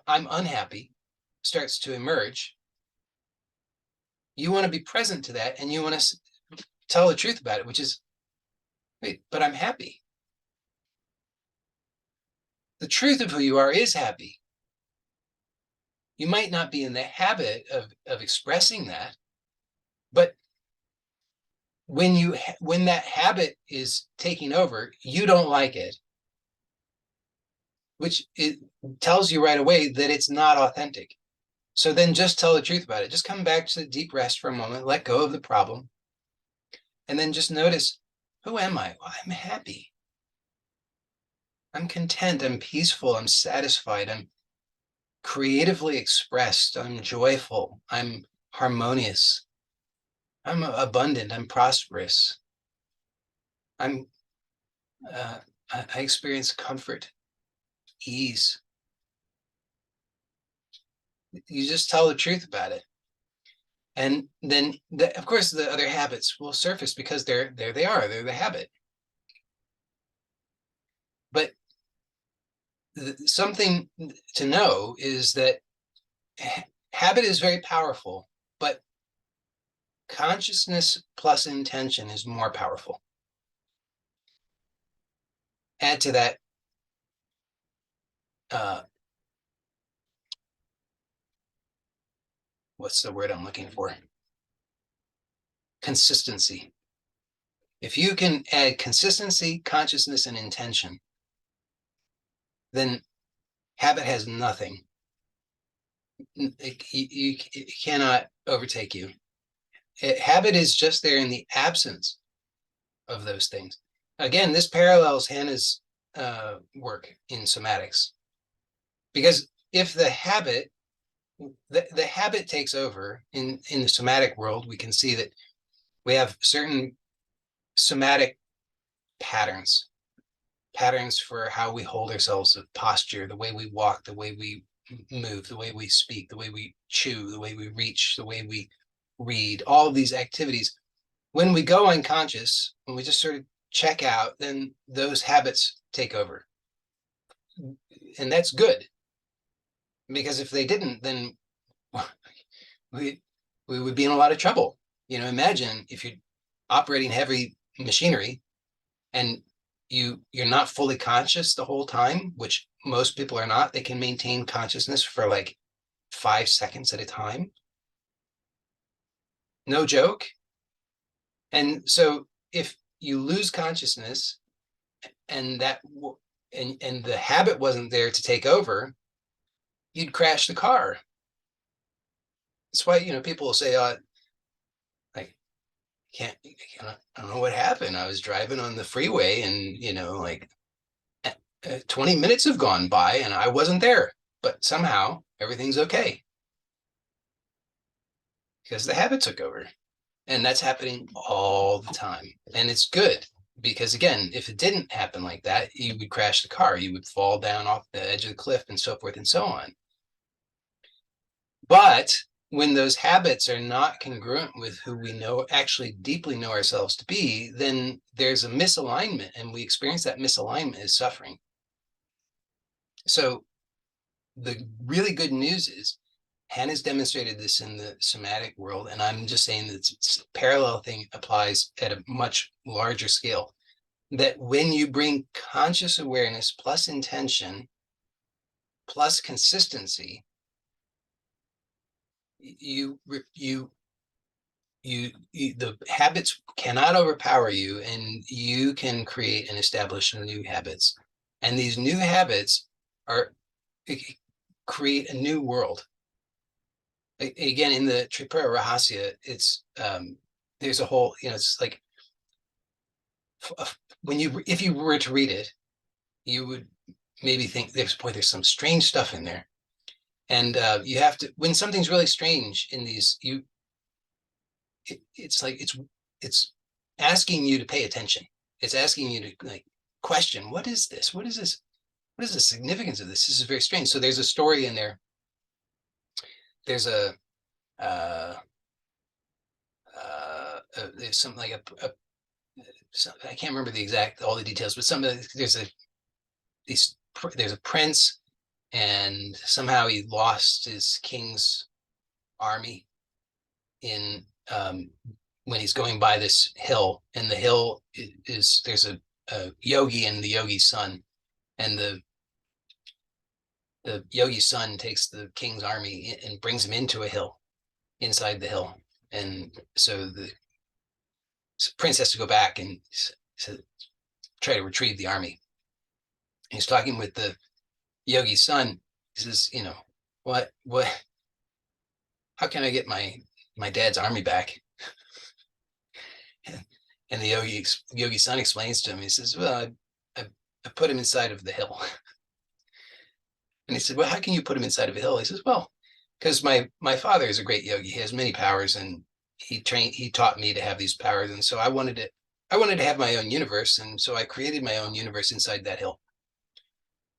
I'm unhappy starts to emerge, you want to be present to that, and you want to tell the truth about it, which is, wait, but I'm happy. The truth of who you are is happy. You might not be in the habit of expressing that, but when that habit is taking over, you don't like it, which it tells you right away that it's not authentic. So then just tell the truth about it. Just come back to the deep rest for a moment, let go of the problem, and then just notice, who am I? Well, I'm happy. I'm content. I'm peaceful. I'm satisfied. I'm creatively expressed. I'm joyful. I'm harmonious. I'm abundant. I'm prosperous. I experience comfort, ease. You just tell the truth about it. And then, of course, the other habits will surface because they're the habit. But something to know is that habit is very powerful, but consciousness plus intention is more powerful. Add to that what's the word I'm looking for? Consistency. If you can add consistency, consciousness, and intention, then habit has nothing. It cannot overtake you. Habit is just there in the absence of those things. Again, this parallels Hannah's work in somatics, because if the habit takes over in the somatic world, we can see that we have certain somatic patterns, patterns for how we hold ourselves, the posture, the way we walk, the way we move, the way we speak, the way we chew, the way we reach, the way we read, all of these activities. When we go unconscious, when we just sort of check out, then those habits take over. And that's good, because if they didn't, then we we would be in a lot of trouble. Imagine if you're operating heavy machinery and you're not fully conscious the whole time, which most people are not. They can maintain consciousness for like 5 seconds at a time. No joke. And so if you lose consciousness and and the habit wasn't there to take over, you'd crash the car. That's why, people will say, like, can't, I don't know what happened. I was driving on the freeway and, like 20 minutes have gone by and I wasn't there, but somehow everything's okay because the habit took over. And that's happening all the time. And it's good because, again, if it didn't happen like that, you would crash the car, you would fall down off the edge of the cliff and so forth and so on. But when those habits are not congruent with who we actually deeply know ourselves to be, then there's a misalignment, and we experience that misalignment as suffering. So the really good news is Hannah's demonstrated this in the somatic world, and I'm just saying that this parallel thing applies at a much larger scale. That when you bring conscious awareness plus intention plus consistency, the habits cannot overpower you, and you can create and establish new habits. And these new habits create a new world. Again, in the Tripura Rahasya, it's there's a whole, it's like if you were to read it, you would maybe think there's some strange stuff in there. And you have to, when something's really strange in these, it's like it's asking you to pay attention. It's asking you to like question, what is this? What is this? What is the significance of this? This is very strange. So there's a story in there. There's there's something like I can't remember all the details, but there's a prince, and somehow he lost his king's army in when he's going by this hill, and the hill is there's a yogi and the yogi's son, and the yogi's son takes the king's army and brings him into a hill, inside the hill, and so the prince has to go back and try to retrieve the army. He's talking with the yogi's son. He says, what, how can I get my dad's army back? And the yogi's son explains to him. He says, well, I put him inside of the hill. And he said, well, how can you put him inside of a hill? He says, well, because my father is a great yogi. He has many powers, and he taught me to have these powers. And so I wanted to have my own universe. And so I created my own universe inside that hill.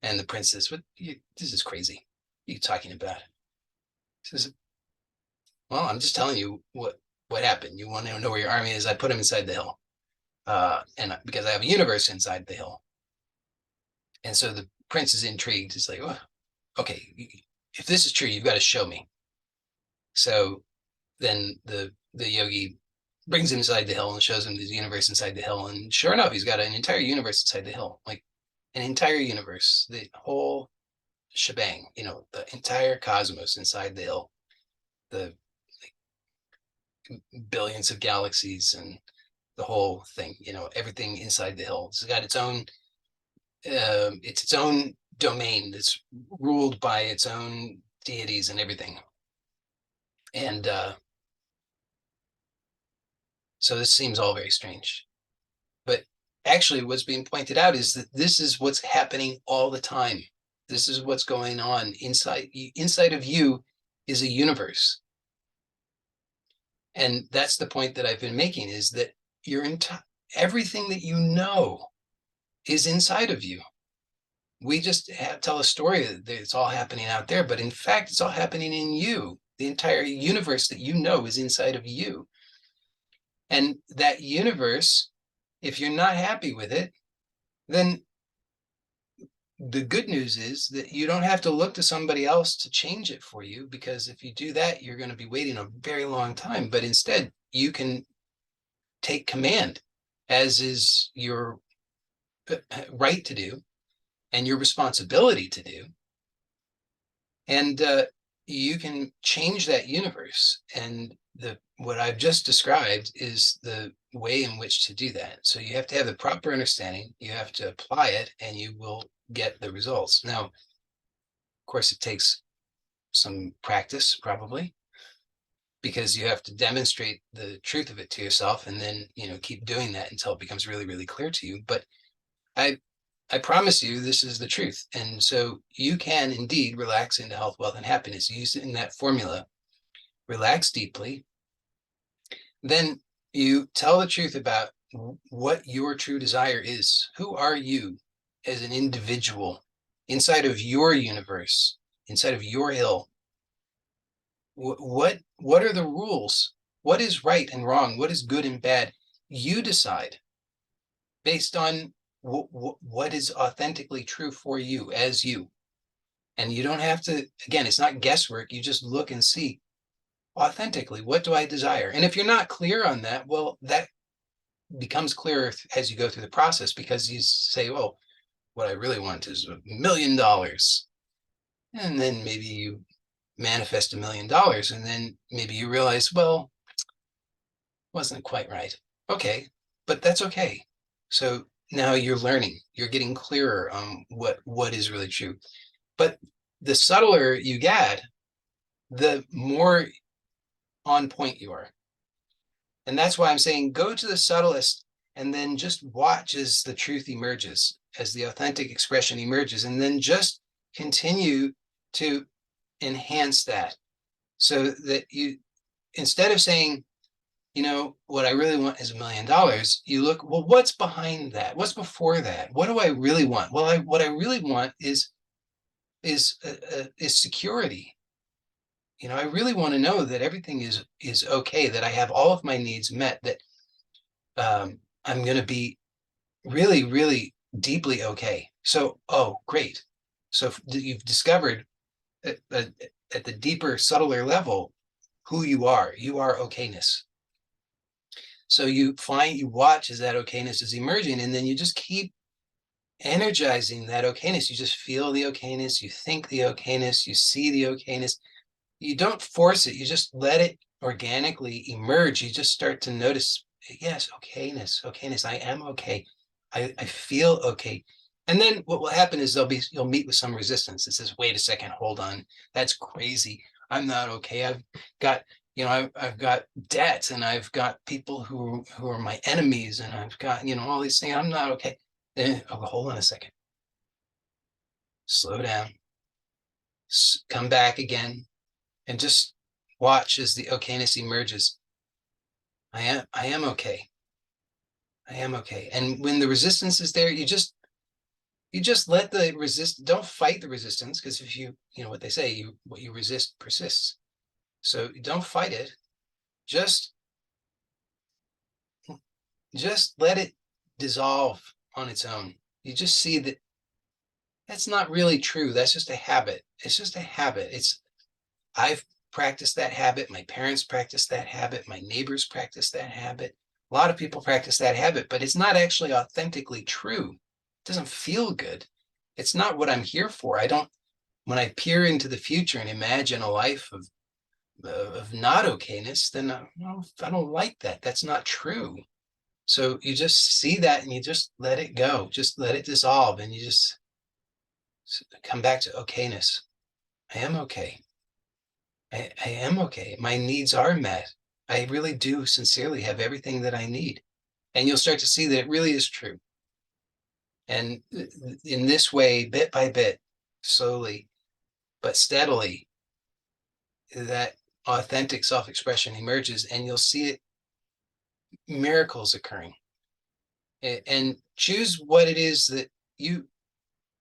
And the prince says, this is crazy. What are you talking about? He says, well, I'm just telling you what happened. You want to know where your army is? I put him inside the hill. And because I have a universe inside the hill. And so the prince is intrigued. He's like, oh, okay, if this is true, you've got to show me. So then the yogi brings him inside the hill and shows him the universe inside the hill. And sure enough, he's got an entire universe inside the hill, like an entire universe, the whole shebang, the entire cosmos inside the hill, the billions of galaxies and the whole thing, everything inside the hill. It's got its own domain that's ruled by its own deities and everything. And so this seems all very strange. But actually what's being pointed out is that this is what's happening all the time. This is what's going on inside of you is a universe. And that's the point that I've been making, is that everything that you know is inside of you. We just tell a story that it's all happening out there, but in fact, it's all happening in you. The entire universe that you know is inside of you. And that universe, if you're not happy with it, then the good news is that you don't have to look to somebody else to change it for you, because if you do that, you're going to be waiting a very long time. But instead, you can take command, as is your right to do and your responsibility to do. And you can change that universe. And what I've just described is the way in which to do that. So you have to have the proper understanding, you have to apply it, and you will get the results. Now, of course, it takes some practice, probably, because you have to demonstrate the truth of it to yourself, and then, keep doing that until it becomes really, really clear to you. But I promise you, this is the truth. And so you can indeed relax into health, wealth, and happiness. Use it in that formula. Relax deeply. Then you tell the truth about what your true desire is. Who are you as an individual inside of your universe, inside of your hill? What are the rules? What is right and wrong? What is good and bad? You decide based on what is authentically true for you as you. And you don't have to, again, it's not guesswork. You just look and see authentically, what do I desire? And if you're not clear on that, well, that becomes clearer as you go through the process, because you say, well, what I really want is $1,000,000. And then maybe you manifest $1,000,000, and then maybe you realize, well, wasn't quite right. Okay, but that's okay. So now you're learning, you're getting clearer on what is really true. But the subtler you get, the more on point you are. And that's why I'm saying go to the subtlest, and then just watch as the truth emerges, as the authentic expression emerges, and then just continue to enhance that, so that you, instead of saying, what I really want is $1,000,000, you look, well, what's behind that? What's before that? What do I really want? Well, what I really want is security. I really want to know that everything is okay, that I have all of my needs met, that I'm going to be really, really deeply okay. So, oh, great. So you've discovered at the deeper, subtler level who you are. You are okayness. So you watch as that okayness is emerging, and then you just keep energizing that okayness. You just feel the okayness, you think the okayness, you see the okayness. You don't force it, you just let it organically emerge. You just start to notice, yes, okayness, I am okay. I feel okay. And then what will happen is you'll meet with some resistance. It says, wait a second, hold on, that's crazy. I'm not okay. I've got, I've got debts, and I've got people who are my enemies, and I've got, all these things. I'm not okay. Then, hold on a second. Slow down. Come back again, and just watch as the okayness emerges. I am okay. I am okay. And when the resistance is there, you just let the don't fight the resistance, because if you know what they say, what you resist persists. So don't fight it. Just let it dissolve on its own. You just see that that's not really true. That's just a habit. It's just a habit. I've practiced that habit. My parents practiced that habit. My neighbors practiced that habit. A lot of people practice that habit, but it's not actually authentically true. It doesn't feel good. It's not what I'm here for. When I peer into the future and imagine a life of not okayness, then I don't like that. That's not true. So you just see that, and you just let it go. Just let it dissolve, and you just come back to okayness. I am okay. I am okay. My needs are met. I really do sincerely have everything that I need. And you'll start to see that it really is true. And in this way, bit by bit, slowly but steadily, that authentic self-expression emerges, and you'll see miracles occurring. and choose what it is that you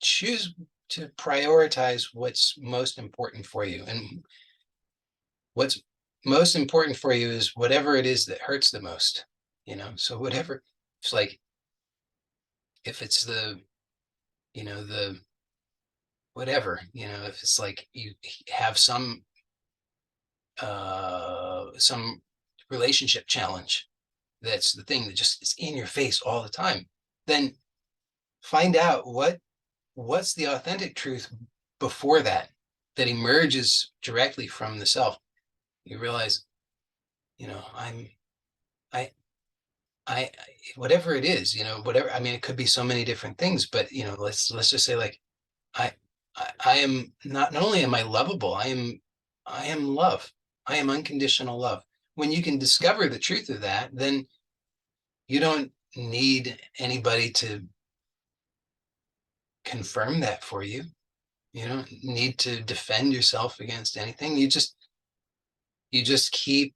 choose to prioritize what's most important for you. And what's most important for you is whatever it is that hurts the most, so whatever. It's like, if it's the whatever, if it's like you have some relationship challenge, that's the thing that just is in your face all the time, then find out what's the authentic truth before that emerges directly from the self. You realize, I'm I I whatever it is, whatever. I mean, it could be so many different things, but let's just say, like, I I am not only am I lovable, I am love. I am unconditional love. When you can discover the truth of that, then you don't need anybody to confirm that for you. You don't need to defend yourself against anything. You just keep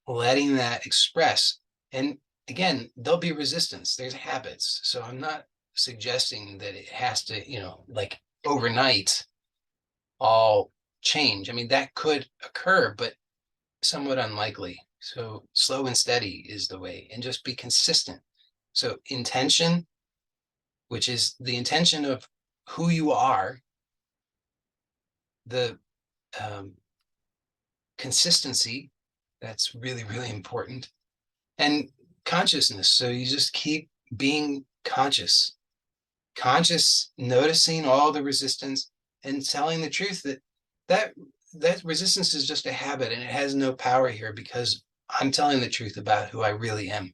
letting that express. And again, there'll be resistance. There's habits. So I'm not suggesting that it has to, like, overnight all change. I mean, that could occur, but somewhat unlikely. So slow and steady is the way, and just be consistent. So intention, which is the intention of who you are, the um, consistency, that's really, really important, and consciousness. So you just keep being conscious, noticing all the resistance, and telling the truth that that resistance is just a habit, and it has no power here, because I'm telling the truth about who I really am.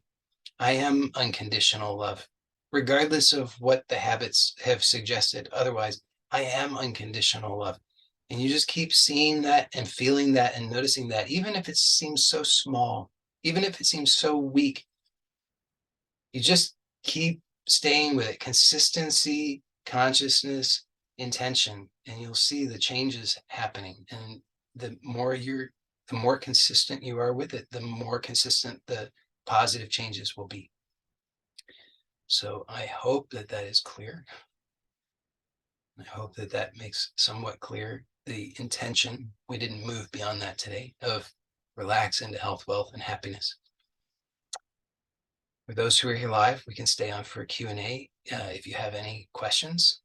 I am unconditional love, regardless of what the habits have suggested otherwise. I am unconditional love. And you just keep seeing that and feeling that and noticing that, even if it seems so small, even if it seems so weak, you just keep staying with it. Consistency, consciousness, intention, and you'll see the changes happening. And the more consistent you are with it, the more consistent the positive changes will be. So I hope that is clear. I hope that makes somewhat clear the intention. We didn't move beyond that today, of relax into health, wealth, and happiness. For those who are here live, we can stay on for a Q&A if you have any questions.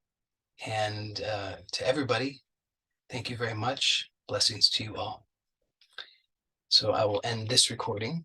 And to everybody, thank you very much. Blessings to you all. So I will end this recording.